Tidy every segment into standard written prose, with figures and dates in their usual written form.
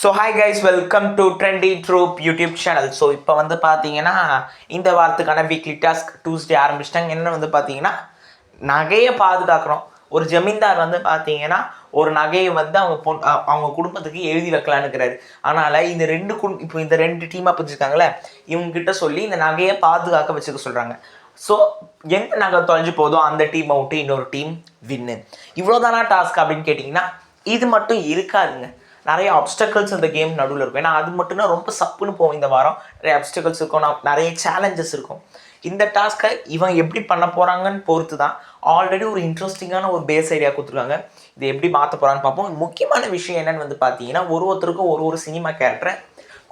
So hi guys, welcome to trendy troupe YouTube channel. So இப்போ வந்து பார்த்தீங்கன்னா இந்த வாரத்துக்கான வீக்லி டாஸ்க் டூஸ்டே ஆரம்பிச்சிட்டாங்க. என்ன வந்து பார்த்தீங்கன்னா நகையை பாதுகாக்கிறோம். ஒரு ஜமீன்தார் வந்து பார்த்தீங்கன்னா ஒரு நகையை வந்து அவங்க குடும்பத்துக்கு எழுதி வைக்கலான்னுக்கிறாரு. அதனால் இந்த இப்போ இந்த ரெண்டு டீமாக பிரிச்சுருக்காங்களே, இவங்ககிட்ட சொல்லி இந்த நகையை பாதுகாக்க வச்சுக்க சொல்கிறாங்க. ஸோ எந்த நகை தொலைஞ்சு போதோ அந்த டீமை விட்டு இன்னொரு டீம் வின்னு. இவ்வளோதானா டாஸ்க் அப்படின்னு கேட்டிங்கன்னா இது மட்டும் இருக்காதுங்க. நிறைய அப்டக்கல்ஸ் இந்த கேம் நடுவில் இருக்கும். ஏன்னா அது மட்டும்தான் ரொம்ப சப்புன்னு போகும். இந்த வாரம் நிறைய அப்டக்கல்ஸ் இருக்கும், நிறைய சேலஞ்சஸ் இருக்கும். இந்த டாஸ்க்கை இவன் எப்படி பண்ண போகிறாங்கன்னு பொறுத்து தான். ஆல்ரெடி ஒரு இன்ட்ரெஸ்டிங்கான ஒரு பேஸ் ஐடியா கொடுத்துருக்காங்க. இதை எப்படி மாற்ற போகிறான்னு பார்ப்போம். முக்கியமான விஷயம் என்னென்னு வந்து பார்த்தீங்கன்னா ஒருத்தருக்கும் ஒரு சினிமா கேரக்டரை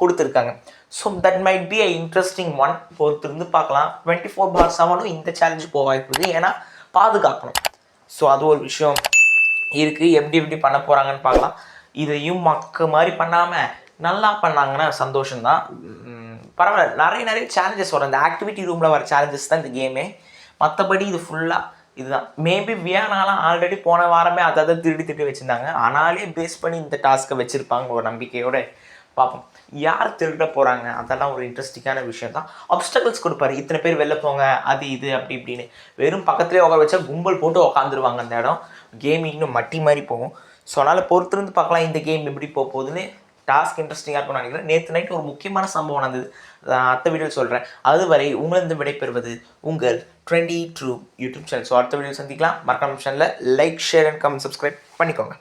கொடுத்துருக்காங்க. So that might be a interesting one. பொறுத்து இருந்து பார்க்கலாம். 24/7 இந்த சேலஞ்சு போக வாய்ப்பு இருக்குது. ஏன்னா பாதுகாக்கணும். ஸோ அது ஒரு விஷயம் இருக்குது. எப்படி பண்ண போகிறாங்கன்னு பார்க்கலாம். இதையும் மாதிரி பண்ணாமல் நல்லா பண்ணாங்கன்னா சந்தோஷம்தான். பரவாயில்ல. நிறைய சேலஞ்சஸ் வரும். இந்த ஆக்டிவிட்டி ரூமில் வர சேலஞ்சஸ் தான் இந்த கேமே. மற்றபடி இது ஃபுல்லாக இதுதான். மேபி வியானாலாம் ஆல்ரெடி போன வாரமே அதை திருடி வச்சுருந்தாங்க. ஆனாலே பேஸ் பண்ணி இந்த டாஸ்க்கை வச்சுருப்பாங்க ஒரு நம்பிக்கையோடு. பார்ப்போம் யார் திருட போகிறாங்க. அதெல்லாம் ஒரு இன்ட்ரெஸ்டிங்கான விஷயம் தான். அப்டக்கல்ஸ் கொடுப்பாரு. இத்தனை பேர் வெளில போங்க, அது இது அப்படி இப்படின்னு. வெறும் பக்கத்துலேயே உட்கார வச்சா கும்பல் போட்டு உட்காந்துருவாங்க. அந்த இடம் கேம் இன்னும் மட்டி மாதிரி போகும். ஸோ அதனால் பொறுத்திருந்து பார்க்கலாம் இந்த கேம் எப்படி போகுதுன்னு. டாஸ்க் இன்ட்ரெஸ்டிங்காக இருக்கும்னு நினைக்கிறேன். நேற்று நைட்டு ஒரு முக்கியமான சம்பவம் நடந்தது. அடுத்த வீடியோ சொல்கிறேன். அதுவரை உங்களிருந்து விடைபெறுவது உங்கள் trendy troupe YouTube channel. So அடுத்த வீடியோ சந்திக்கலாம். மறக்காம சேனலில் like, share and comment, subscribe பண்ணிக்கோங்க.